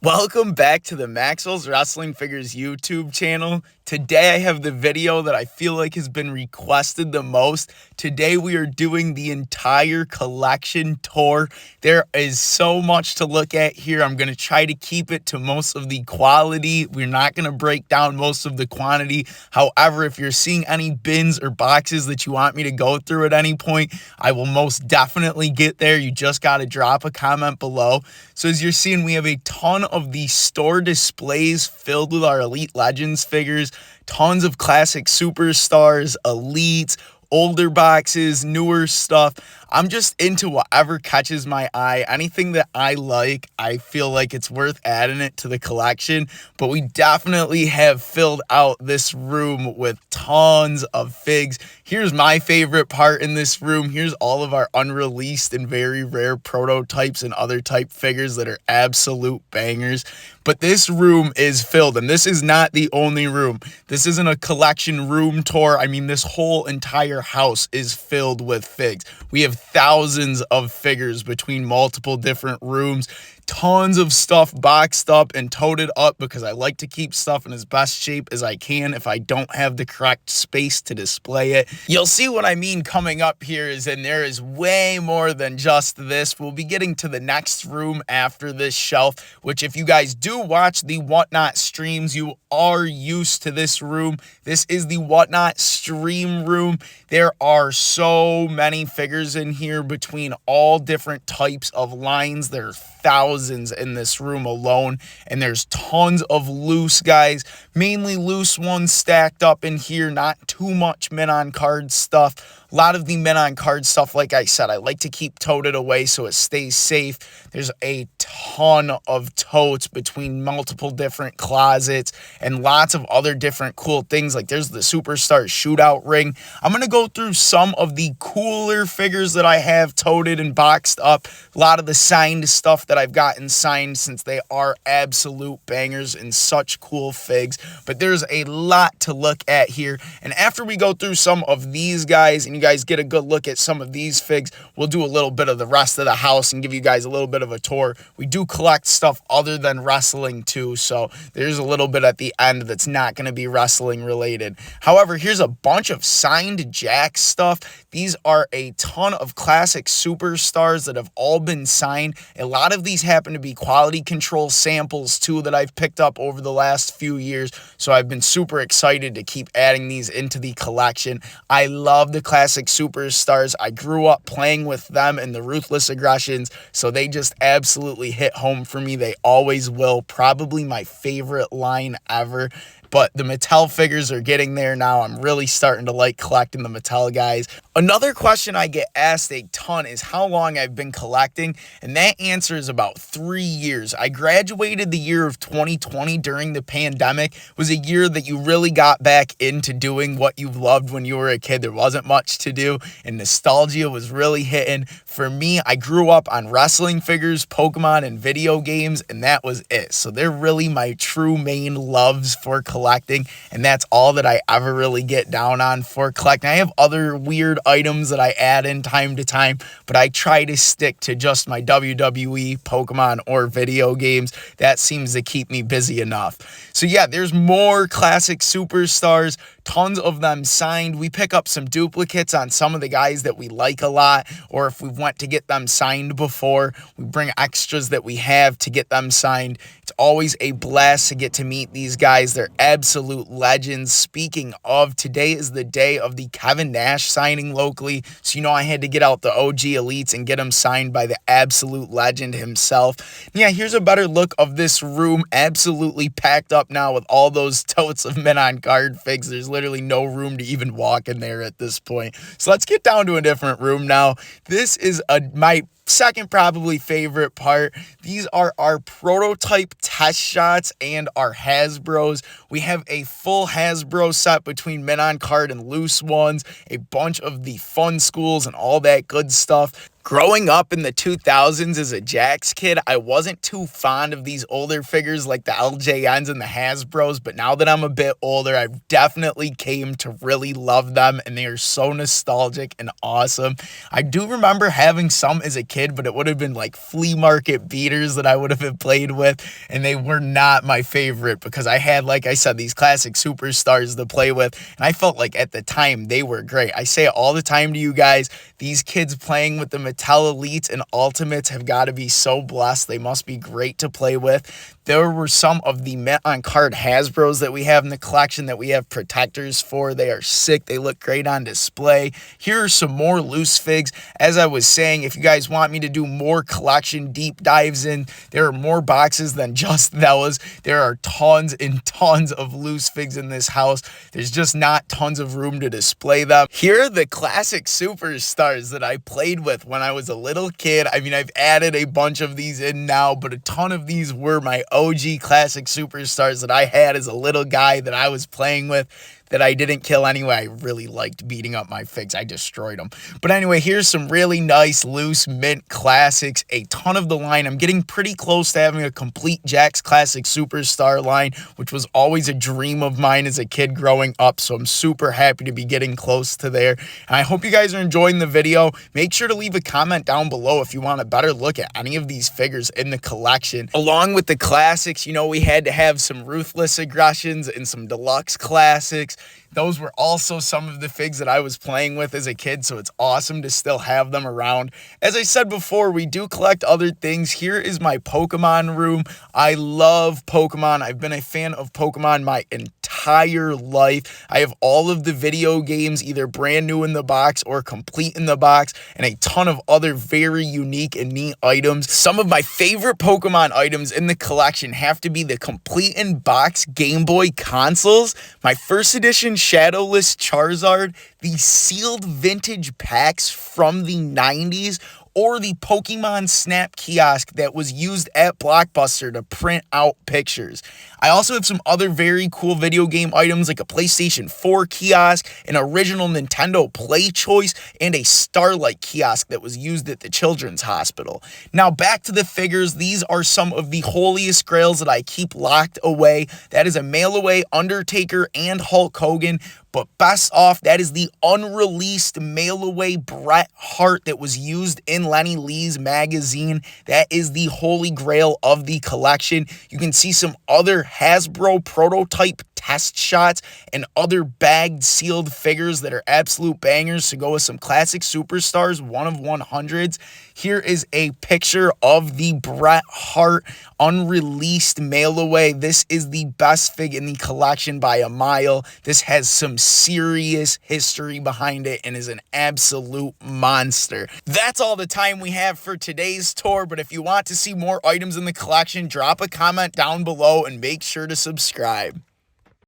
Welcome back to the Maxwell's Wrestling Figures YouTube channel. Today I have the video that I feel like has been requested the most. Today we are doing the entire collection tour. There is so much to look at here. I'm going to try to keep it to most of the quality. We're not going to break down most of the quantity. However, if you're seeing any bins or boxes that you want me to go through at any point, I will most definitely get there. You just got to drop a comment below. So as you're seeing, we have a ton of the store displays filled with our Elite Legends figures, tons of classic superstars, elites, older boxes, newer stuff. I'm just into whatever catches my eye. Anything that I like, I feel like it's worth adding it to the collection. But we definitely have filled out this room with tons of figs. Here's my favorite part in this room. Here's all of our unreleased and very rare prototypes and other type figures that are absolute bangers. But this room is filled, and this is not the only room. This isn't a collection room tour. I mean, this whole entire house is filled with figs. We have thousands of figures between multiple different rooms. Tons of stuff boxed up and toted up because I like to keep stuff in as best shape as I can if I don't have the correct space to display it. You'll see what I mean coming up here and there is way more than just this. We'll be getting to the next room after this shelf, which if you guys do watch the Whatnot streams, you are used to this room. This is the Whatnot stream room. There are so many figures in here between all different types of lines. There are thousands in this room alone, and there's tons of loose guys, mainly loose ones stacked up in here, not too much men on card stuff. A lot of the men on card stuff, like I said, I like to keep toted away so it stays safe. There's a ton of totes between multiple different closets and lots of other different cool things. Like there's the Superstar Shootout ring. I'm going to go through some of the cooler figures that I have toted and boxed up. A lot of the signed stuff that I've gotten signed since they are absolute bangers and such cool figs. But there's a lot to look at here. And after we go through some of these guys and you guys get a good look at some of these figs, we'll do a little bit of the rest of the house and give you guys a little bit of a tour. We do collect stuff other than wrestling too, so there's a little bit at the end that's not going to be wrestling related. However, here's a bunch of signed Jack stuff. These are a ton of classic superstars that have all been signed. A lot of these happen to be quality control samples too that I've picked up over the last few years, so I've been super excited to keep adding these into the collection. I love the classic superstars. I grew up playing with them and the Ruthless Aggressions, so they just absolutely hit home for me. They always will. Probably my favorite line ever. But the Mattel figures are getting there now. I'm really starting to like collecting the Mattel guys. Another question I get asked a ton is how long I've been collecting, and that answer is about 3 years. I graduated the year of 2020 during the pandemic. It was a year that you really got back into doing what you loved when you were a kid. There wasn't much to do, and nostalgia was really hitting. For me, I grew up on wrestling figures, Pokemon, and video games, and that was it. So they're really my true main loves for collecting, and that's all that I ever really get down on for collecting. I have other weird items that I add in time to time, but I try to stick to just my WWE, Pokemon, or video games. That seems to keep me busy enough. So yeah, there's more classic superstars, tons of them signed. We pick up some duplicates on some of the guys that we like a lot, or if we went to get them signed before, we bring extras that we have to get them signed. It's always a blast to get to meet these guys. They're absolute legends. Speaking of, today is the day of the Kevin Nash signing locally, so you know I had to get out the OG Elites and get them signed by the absolute legend himself. Yeah, here's a better look of this room, absolutely packed up now with all those totes of men on card figs. There's literally no room to even walk in there at this point. So let's get down to a different room now. This is my second probably favorite part. These are our prototype test shots and our Hasbros. We have a full Hasbro set between men on card and loose ones, a bunch of the fun schools and all that good stuff. Growing up in the 2000s as a Jax kid, I wasn't too fond of these older figures like the LJNs and the Hasbros, but now that I'm a bit older, I've definitely came to really love them, and they are so nostalgic and awesome. I do remember having some as a kid, but it would have been like flea market beaters that I would have played with, and they were not my favorite because I had, like I said, these classic superstars to play with, and I felt like at the time they were great. I say it all the time to you guys, these kids playing with the Mattel Elites and Ultimates have got to be so blessed. They must be great to play with. There were some of the mint on card Hasbros that we have in the collection that we have protectors for. They are sick. They look great on display. Here are some more loose figs. As I was saying, if you guys want me to do more collection deep dives in, there are more boxes than just those. There are tons and tons of loose figs in this house. There's just not tons of room to display them. Here are the classic superstars that I played with when I was a little kid. I mean, I've added a bunch of these in now, but a ton of these were my OG classic superstars that I had as a little guy that I was playing with that I didn't kill anyway. I really liked beating up my figs. I destroyed them. But anyway, here's some really nice loose mint classics. A ton of the line. I'm getting pretty close to having a complete Jax Classic Superstar line, which was always a dream of mine as a kid growing up. So I'm super happy to be getting close to there. And I hope you guys are enjoying the video. Make sure to leave a comment down below if you want a better look at any of these figures in the collection. Along with the classics, you know, we had to have some Ruthless Aggressions and some deluxe classics. Those were also some of the figs that I was playing with as a kid, so it's awesome to still have them around. As I said before, we do collect other things. Here is my Pokemon room. I love Pokemon. I've been a fan of Pokemon my entire life. I have all of the video games either brand new in the box or complete in the box, and a ton of other very unique and neat items. Some of my favorite Pokemon items in the collection have to be the complete in box Game Boy consoles, my first edition Shadowless Charizard, the sealed vintage packs from the 90s, or the Pokemon Snap kiosk that was used at Blockbuster to print out pictures. I also have some other very cool video game items like a PlayStation 4 kiosk, an original Nintendo Play Choice, and a Starlight kiosk that was used at the Children's Hospital. Now back to the figures. These are some of the holiest grails that I keep locked away. That is a mail-away Undertaker and Hulk Hogan. But best off, that is the unreleased mail-away Bret Hart that was used in Lenny Lee's magazine. That is the holy grail of the collection. You can see some other Hasbro prototype test shots and other bagged sealed figures that are absolute bangers to go with some classic superstars, 1/100s. Here is a picture of the Bret Hart unreleased mail away. This is the best fig in the collection by a mile. This has some serious history behind it and is an absolute monster. That's all the time we have for today's tour, but if you want to see more items in the collection, drop a comment down below and make sure to subscribe.